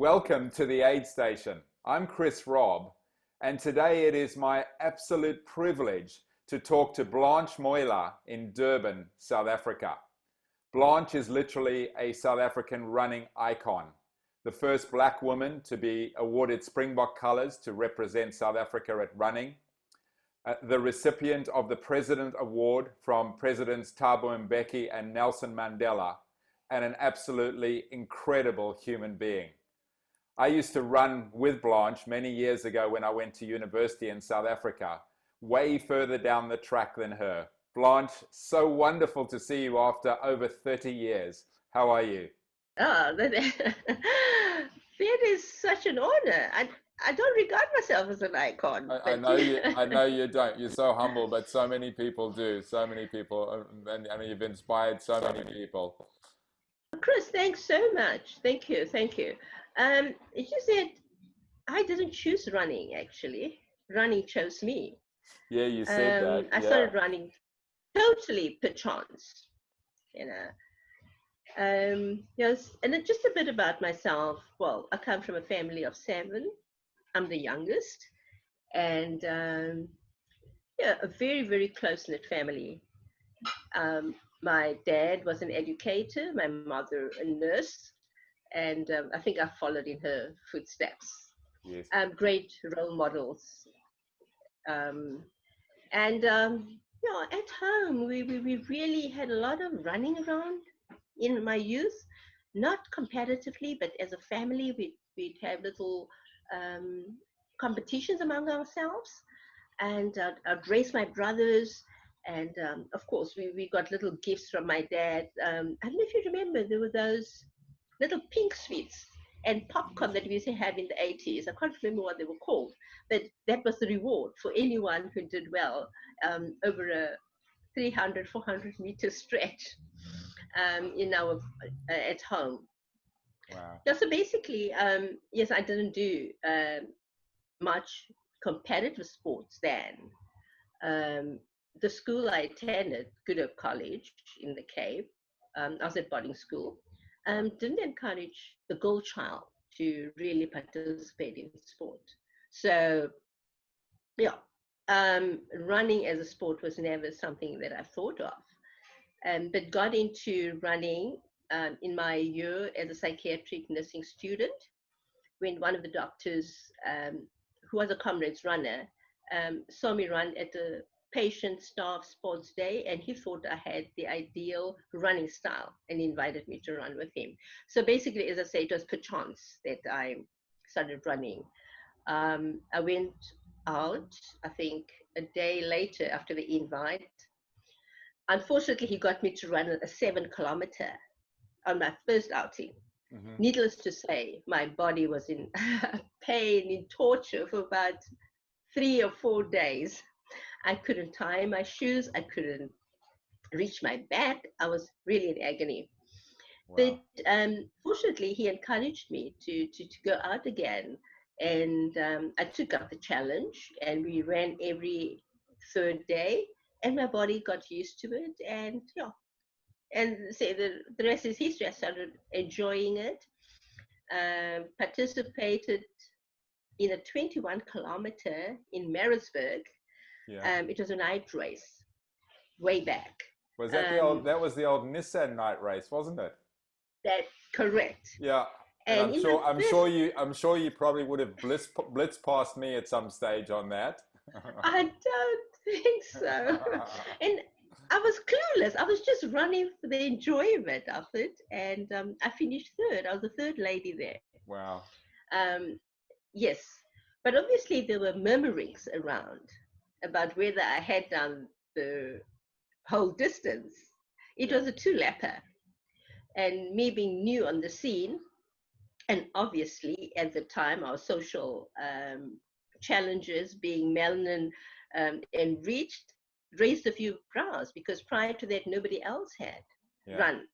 Welcome to the Aid Station. I'm Chris Robb, and today it is my absolute privilege to talk to Blanche Moila in Durban, South Africa. Blanche is literally a South African running icon, the first black woman to be awarded Springbok colours to represent South Africa at running, the recipient of the President Award from Presidents Thabo Mbeki and Nelson Mandela, and an absolutely incredible human being. I used to run with Blanche many years ago when I went to university in South Africa, way further down the track than her. Blanche, so wonderful to see you after over 30 years. How are you? Oh, that is such an honor. I don't regard myself as an icon, I but know you. I know you don't. You're so humble, but so many people do. So many people, and you've inspired so many people. Chris, thanks so much. Thank you, thank you. It's just that I didn't choose running. Actually, running chose me. Yeah, you said that. I Yeah. started running totally per chance. You know, yes, and then just a bit about myself. Well, I come from a family of 7. I'm the youngest, and yeah, a very, very close-knit family. My dad was an educator, my mother a nurse, and I think I followed in her footsteps. Yes. Great role models. Um, and you know, at home, we really had a lot of running around in my youth, not competitively, but as a family, we'd have little um, competitions among ourselves. And I'd race my brothers. And of course, we got little gifts from my dad. I don't know if you remember, there were those little pink sweets and popcorn that we used to have in the 80s. I can't remember what they were called, but that was the reward for anyone who did well over a 300, 400-meter stretch in our at home. Wow. Yeah, so basically, yes, I didn't do much competitive sports then. Um, the school I attended, Good Hope College in the Cape, I was at boarding school, didn't encourage the girl child to really participate in sport. So, yeah, running as a sport was never something that I thought of. But got into running in my year as a psychiatric nursing student when one of the doctors, who was a Comrades runner, saw me run at the patient staff sports day, and he thought I had the ideal running style and invited me to run with him. So basically, as I say, it was per chance that I started running. I went out, I think, a day later after the invite. Unfortunately, he got me to run a 7 kilometer on my first outing. Mm-hmm. Needless to say, my body was in pain, in torture for about 3 or 4 days. I couldn't tie my shoes. I couldn't reach my back. I was really in agony. Wow. But fortunately, he encouraged me to go out again. And I took up the challenge, and we ran every third day. And my body got used to it. And yeah, and say the rest is history. I started enjoying it. Participated in a 21 kilometer in Maritzburg. Yeah. It was a night race, way back. Was that the old? That was the old Nissan night race, wasn't it? That's correct. Yeah. And And in my first, I'm sure you probably would have blitzed past me at some stage on that. I don't think so. And I was clueless. I was just running for the enjoyment of it. And I finished third. I was the third lady there. Wow. Um, yes. But obviously, there were murmurings around about whether I had done the whole distance. It Yeah. was a 2-lapper. And me being new on the scene, and obviously at the time, our social challenges being melanin enriched raised a few brows because prior to that, nobody else had Yeah. run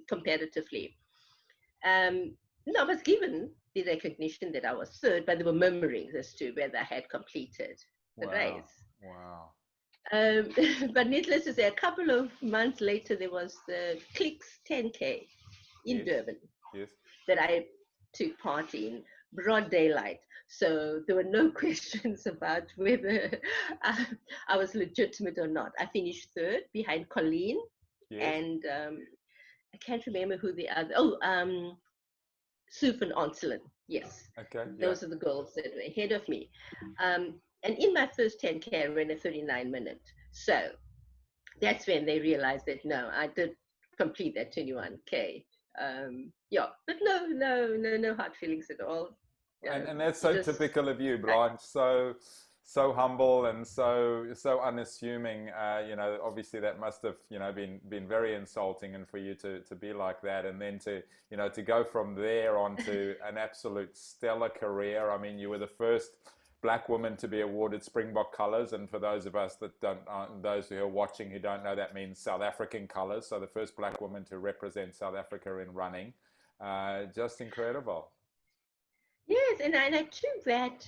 competitively. I was given the recognition that I was third, but there were murmurings as to whether I had completed the Wow. race. Wow. But needless to say, a couple of months later, there was the Clicks 10K in Yes. Durban Yes. that I took part in broad daylight. So there were no questions about whether uh, I was legitimate or not. I finished third behind Colleen Yes. and I can't remember who the other. Oh, Suf and Onselin. Yes, Okay. Yeah. those are the girls that were ahead of me. And in my first 10K, I ran a 39-minute. So that's when they realized that no, I did complete that 21K. Yeah, but no hard feelings at all. And that's It so was, typical of you, I, Blanche. So humble and so unassuming. You know, obviously that must have, you know, been very insulting, and for you to be like that, and then to, you know, to go from there on to an absolute stellar career. I mean, you were the first black woman to be awarded Springbok colours, and for those of us that don't, those who are watching who don't know, that means South African colours. So the first black woman to represent South Africa in running. Just incredible. yes, and I took that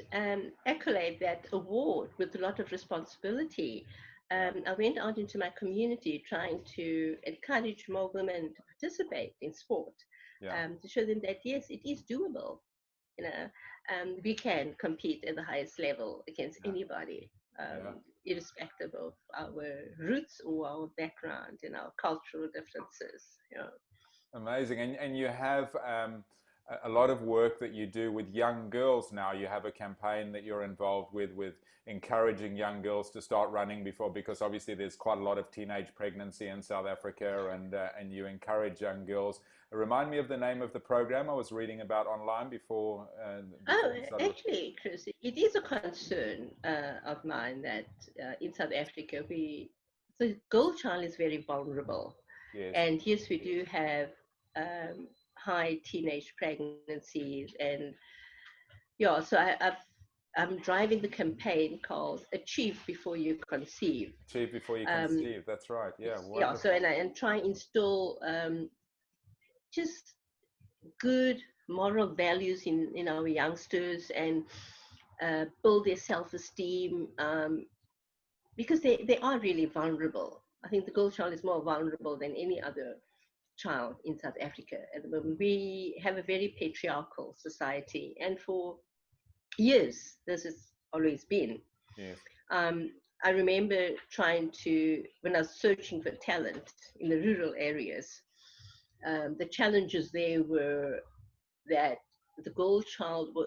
accolade, that award, with a lot of responsibility. Yeah. I went out into my community trying to encourage more women to participate in sport, Yeah. to show them that yes, it is doable. You know, we can compete at the highest level against Yeah. anybody, Yeah. irrespective of our roots or our background and our cultural differences. You know. Amazing. And you have a lot of work that you do with young girls now. You have a campaign that you're involved with encouraging young girls to start running before, because obviously there's quite a lot of teenage pregnancy in South Africa, and you encourage young girls. Remind me of the name of the program I was reading about online before Oh, we started. actually, Chris, it is a concern of mine that in South Africa, the girl child is very vulnerable. Yes, And yes, we do have high teenage pregnancies. And yeah, so I'm driving the campaign called Achieve Before You Conceive. achieve before you Um, conceive. That's right. Yeah, yeah, so wonderful. and try and instill just good moral values in our youngsters and build their self-esteem, because they are really vulnerable. I think the girl child is more vulnerable than any other child in South Africa at the moment. We have a very patriarchal society, and for years this has always been. Yes, Um, I remember trying to, when I was searching for talent in the rural areas, the challenges there were that the girl child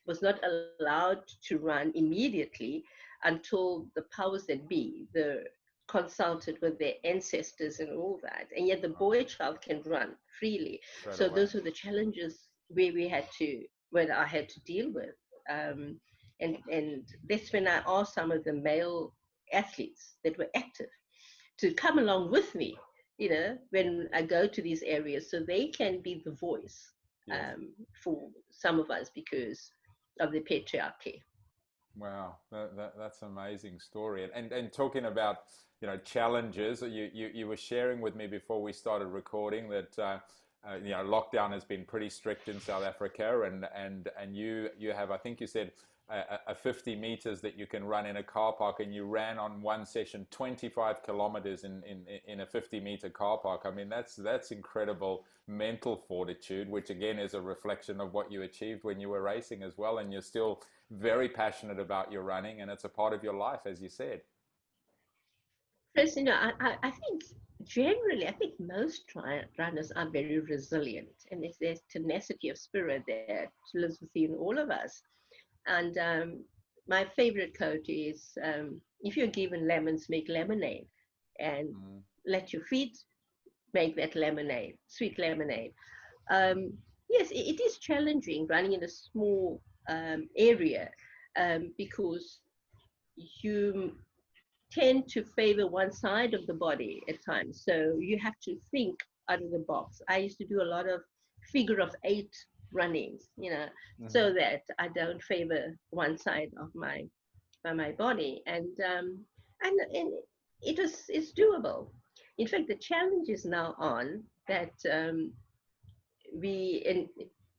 was not allowed to run immediately until the powers that be, consulted with their ancestors and all that. And yet the boy child can run freely. straight So away. those were the challenges where I had to deal with. Um, and that's when I asked some of the male athletes that were active to come along with me, when I go to these areas, so they can be the voice Yes. for some of us because of the patriarchy. Wow, that's an amazing story. And talking about, you know, challenges, you were sharing with me before we started recording that you know, lockdown has been pretty strict in South Africa, and you have, I think you said, a 50 meters that you can run in a car park, and you ran on one session 25 kilometers in a 50-meter car park. I mean, that's incredible mental fortitude, which again is a reflection of what you achieved when you were racing as well, and you're still very passionate about your running, and it's a part of your life, as you said. Chris, I think generally, I think most runners are very resilient, and there's tenacity of spirit that lives within all of us. And my favorite quote is, if you're given lemons, make lemonade, and Mm. let your feet make that lemonade, sweet lemonade. Yes, it is challenging running in a small area, because you tend to favor one side of the body at times. So you have to think out of the box. I used to do a lot of figure of eight runnings, Hmm. so that I don't favor one side of my body. And it's doable. In fact, the challenge is now on that we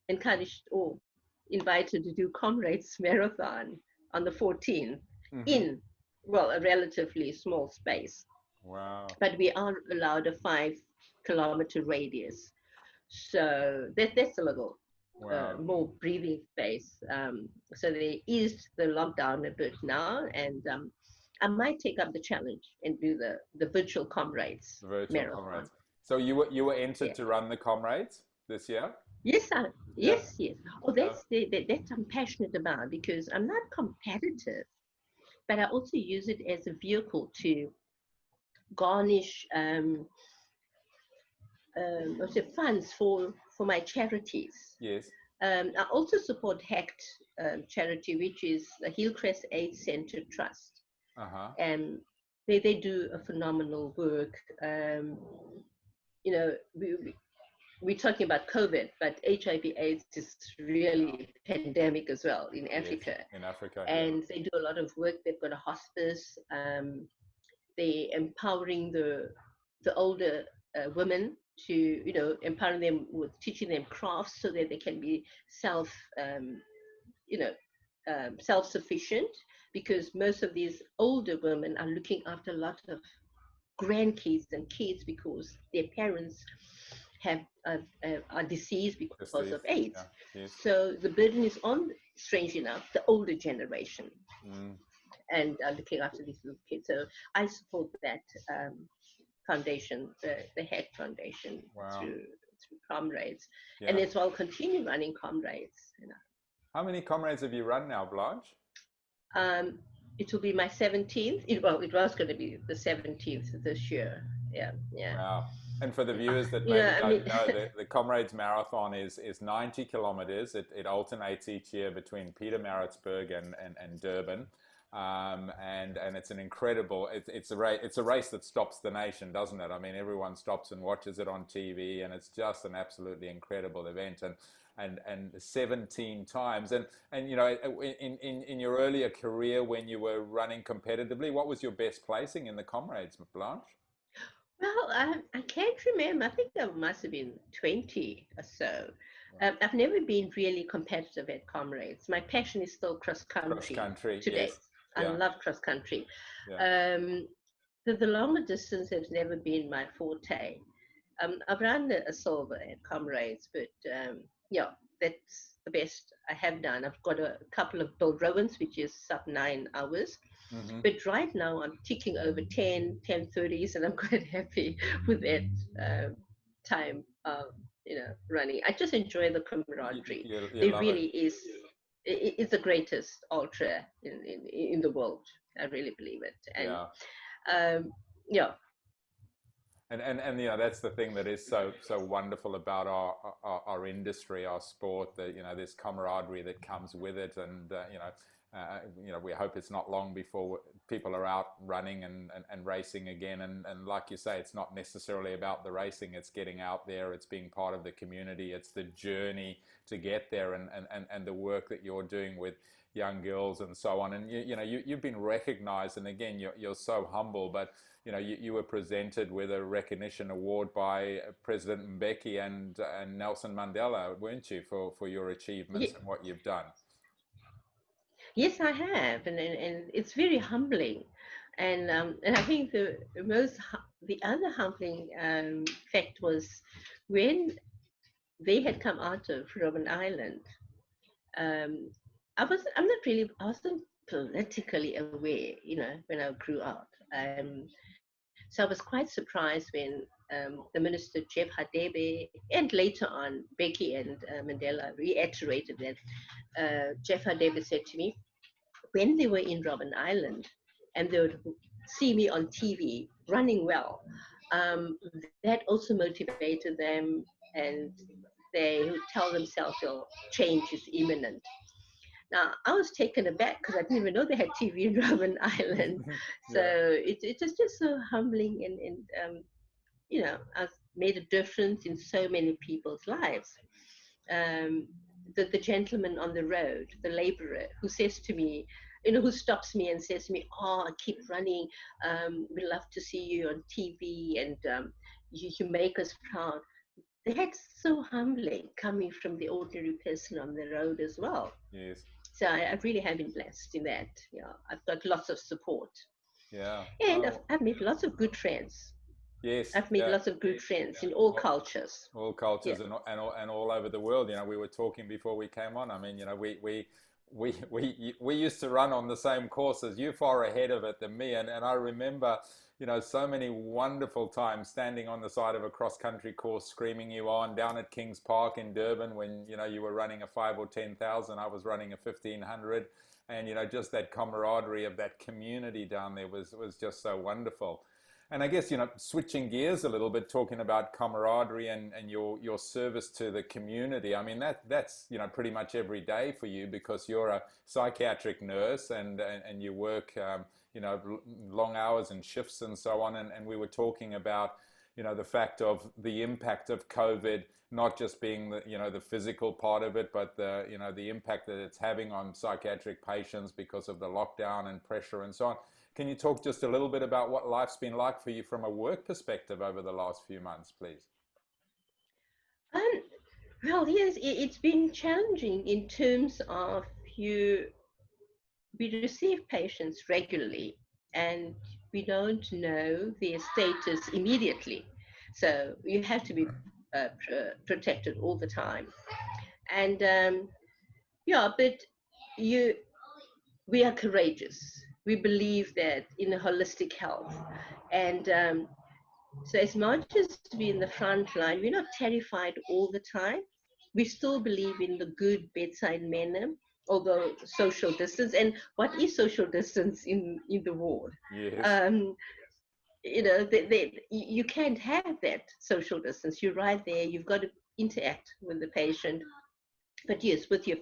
encouraged or invited to do Comrades Marathon on the 14th Hmm. in, well, a relatively small space. Wow. But we are allowed a 5 kilometer radius. So that's a little. Wow. more breathing space. So they eased the lockdown a bit now, and I might take up the challenge and do the virtual Comrades The virtual Marathon. comrades. So you were entered Yeah. to run the comrades this year? Yes, Yeah. yes. Oh, Yeah. that's I'm passionate about because I'm not competitive, but I also use it as a vehicle to garnish what's it, funds for my charities. Yes. I also support HACT charity, which is the Hillcrest Aid Center Trust. Uh-huh. And they do a phenomenal work. You know, we're talking about COVID, but HIV/AIDS is really pandemic as well in Yes. Africa. In Africa, yeah. And they do a lot of work. They've got a hospice. They empowering the older women to, empowering them with teaching them crafts so that they can be you know, self-sufficient, because most of these older women are looking after a lot of grandkids and kids because their parents have are deceased because of Deceased. AIDS. Yeah. Yes. So the burden is on, strange enough, the older generation, Mm. and looking after these little kids. So I support that foundation, the Head Foundation, Wow. through Comrades, and Yeah. as well continue running Comrades. How many comrades have you run now, Blanche? Um, it will be my 17th. It was going to be the 17th this year. Yeah, yeah. Wow. And for the viewers that You know, maybe I don't mean, know, the Comrades Marathon is 90 kilometers. It alternates each year between Pietermaritzburg and Durban. And it's an incredible, it's a race that stops the nation, doesn't it? I mean, everyone stops and watches it on TV, and it's just an absolutely incredible event. And 17 times. And you know, in your earlier career when you were running competitively, what was your best placing in the Comrades, Blanche? well, I can't remember. I think there must have been 20 or so. I've never been really competitive at Comrades. My passion is still cross Cross country country, today. yes. I Yeah, love cross country. yeah. Um, the longer distance has never been my forte. I've run a silver at Comrades, but yeah, that's the best I have done. I've got a couple of Bill Rowans, which is sub 9 hours. Hmm. But right now I'm ticking over 10:30s, and I'm quite happy with that time of, running. I just enjoy the camaraderie. You There love it. really is. It's the greatest ultra in the world. I really believe it. And Yeah. yeah, And you know, that's the thing that is so wonderful about our industry, our sport, that you know, this camaraderie that comes with it. And you know, we hope it's not long before people are out running and racing again. And like you say, it's not necessarily about the racing, it's getting out there, it's being part of the community, it's the journey to get there, and the work that you're doing with young girls and so on. And you know, you've been recognized, and again, you're so humble, but you know, you were presented with a recognition award by President Mbeki and Nelson Mandela, weren't you, for your achievements and what you've done? yes, I have, and it's very humbling. And I think the other humbling fact was when they had come out of Robben Island. Um, I wasn't politically aware, when I grew up. So I was quite surprised when the minister Jeff Hadebe, and later on Becky and Mandela reiterated that. Jeff Hadebe said to me, when they were in Robben Island and they would see me on TV running well, that also motivated them, and they would tell themselves, oh, change is imminent. Now, I was taken aback because I didn't even know they had TV in Robben Island. So Yeah. it was just so humbling, and I've made a difference in so many people's lives. Um, the gentleman on the road, the laborer, who says to me, who stops me and says to me, "Oh, keep running. We love to see you on TV, and you make us proud." That's so humbling coming from the ordinary person on the road as well. Yes. So I really have been blessed in that. I've got lots of support, Yeah. and I've, Oh, I've made lots of good friends. Yes, I've made yeah. lots of good friends in all cultures. All Yeah. cultures and all over the world. You know, we were talking before we came on. I mean, you know, we used to run on the same courses. You're far ahead of it than me, and I remember, you know, so many wonderful times standing on the side of a cross country course, screaming you on down at Kings Park in Durban when you know you were running a 5 or 10,000. I was running a 1,500, and you know, just that camaraderie of that community down there was just so wonderful. And I guess, you know, switching gears a little bit, talking about camaraderie and your service to the community. I mean, that's, you know, pretty much every day for you because you're a psychiatric nurse and you work, you know, long hours and shifts and so on. And we were talking about, you know, the fact of the impact of COVID, not just being the, you know, the physical part of it, but the, you know, the impact that it's having on psychiatric patients because of the lockdown and pressure and so on. Can you talk just a little bit about what life's been like for you from a work perspective over the last few months, please? Um, well, yes, it's been challenging in terms of you. We receive patients regularly, and we don't know their status immediately. So you have to be protected all the time. And yeah, but you, we are courageous. We believe that in a holistic health, and so as much as we're in the front line, we're not terrified all the time. We still believe in the good bedside manner, although social distance. And what is social distance in the ward? Yes. Um, you know, you can't have that social distance. You're right there. You've got to interact with the patient, but yes, with your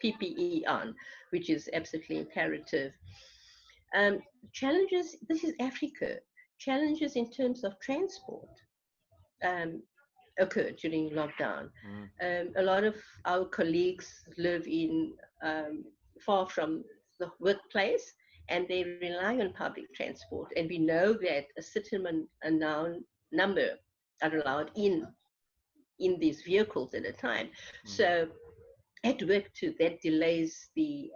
PPE on, which is absolutely imperative. Um, Challenges. This is Africa. Challenges in terms of transport um, occurred during lockdown. Mm. A lot of our colleagues live in far from the workplace, and they rely on public transport. And we know that a certain number are allowed in these vehicles at a time. Mm-hmm. So at work too, that delays the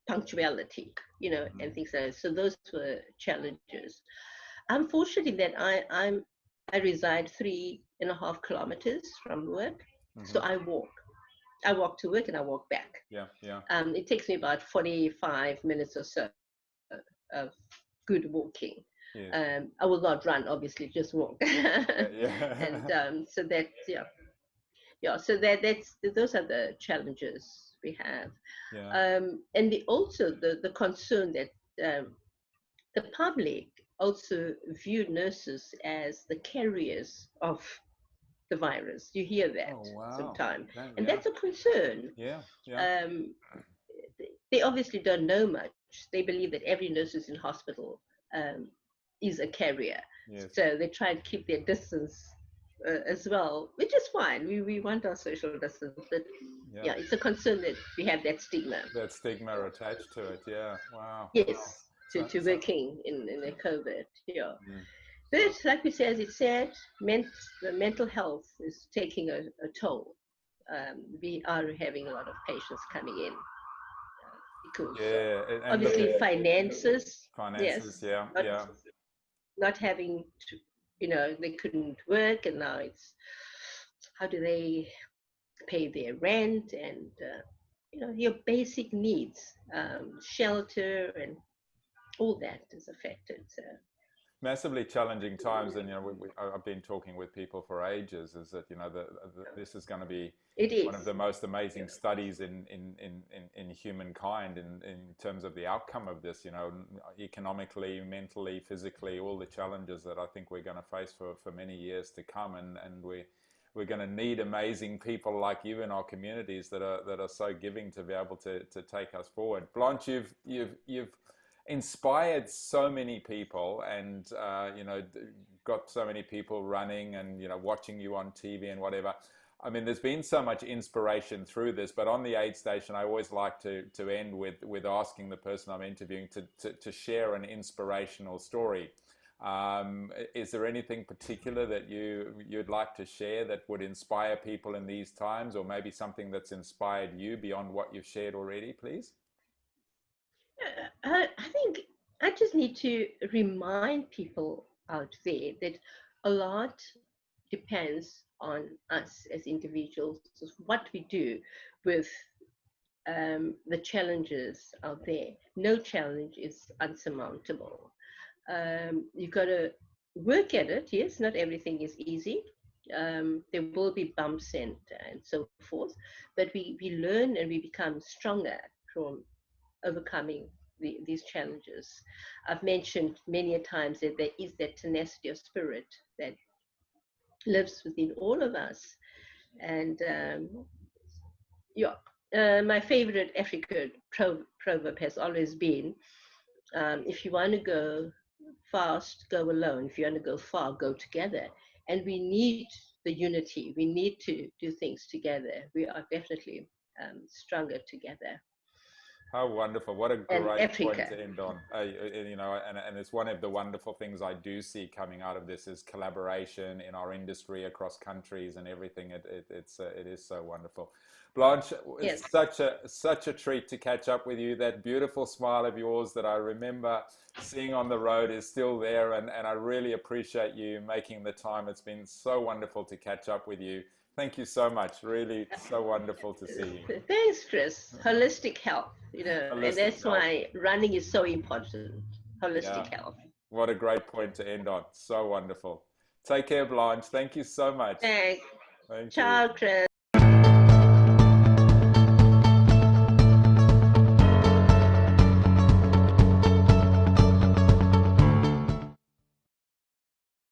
punctuality, you know, Mm-hmm. and things like that. So those were challenges. Unfortunately, that I reside 3.5 kilometers from work, Mm-hmm. so I walk. I walk to work and I walk back. Yeah, yeah, It takes me about 45 minutes or so of good walking. yes, I will not run, obviously, just walk. yeah, And yeah, so that, yeah, yeah. So that's those are the challenges we have, yeah. and also the concern that the public also view nurses as the carriers of the virus. You hear that Oh, wow. sometimes, Okay, and yeah, that's a concern. yeah, yeah, Um, they obviously don't know much. They believe that every nurse who's in hospital um, is a carrier, yes, so they try and keep their distance as well, which is fine. We want our social distance, but yeah. yeah, it's a concern that we have that stigma. That stigma attached to it. Yeah, wow, wow. Yes, to So, working in the COVID. Yeah. mm, But like we said, as it said, the mental health is taking a toll. We are having a lot of patients coming in because yeah, and look obviously at finances, finances. yes, Yeah, not yeah. not having to, you know, they couldn't work, and now it's how do they pay their rent and you know, your basic needs, shelter and all that is affected. So Massively challenging times, and you know, I've been talking with people for ages. Is that you know this is going to be it one of is. the most Yeah. amazing studies in humankind in terms of the outcome of this. You know, economically, mentally, physically, all the challenges that I think we're going to face for many years to come, and we're going to need amazing people like you in our communities that are so giving to be able to take us forward. Blanche, you've inspired so many people, and you know, got so many people running and you know watching you on TV and whatever. I mean, there's been so much inspiration through this, but on the aid station, I always like to end with asking the person I'm interviewing to share an inspirational story. Is there anything particular that you'd like to share that would inspire people in these times, or maybe something that's inspired you beyond what you've shared already, please? I think I just need to remind people. out there that a lot depends on us as individuals, what we do with the challenges out there. No challenge is unsurmountable. You've got to work at it. Yes, not everything is easy. There will be bumps and so forth, but we learn and we become stronger from overcoming these challenges. I've mentioned many a times that there is that tenacity of spirit that lives within all of us. And yeah, my favorite African proverb has always been, if you want to go fast, go alone. If you want to go far, go together. And we need the unity. We need to do things together. We are definitely stronger together. How wonderful. What a And great point Africa. to end on. You know, and it's one of the wonderful things I do see coming out of this is collaboration in our industry across countries and everything. It is so wonderful. Blanche, Yes. it's such a treat to catch up with you. That beautiful smile of yours that I remember seeing on the road is still there, and I really appreciate you making the time. It's been so wonderful to catch up with you. Thank you so much. Really so wonderful to see Thanks, Chris. you. Holistic health, and Holistic that's health. why running is so important. Yeah. Holistic health. What a great point to end on. So wonderful. Take care, Blanche. Thank you so much. Thanks. Thank you. Ciao, Chris.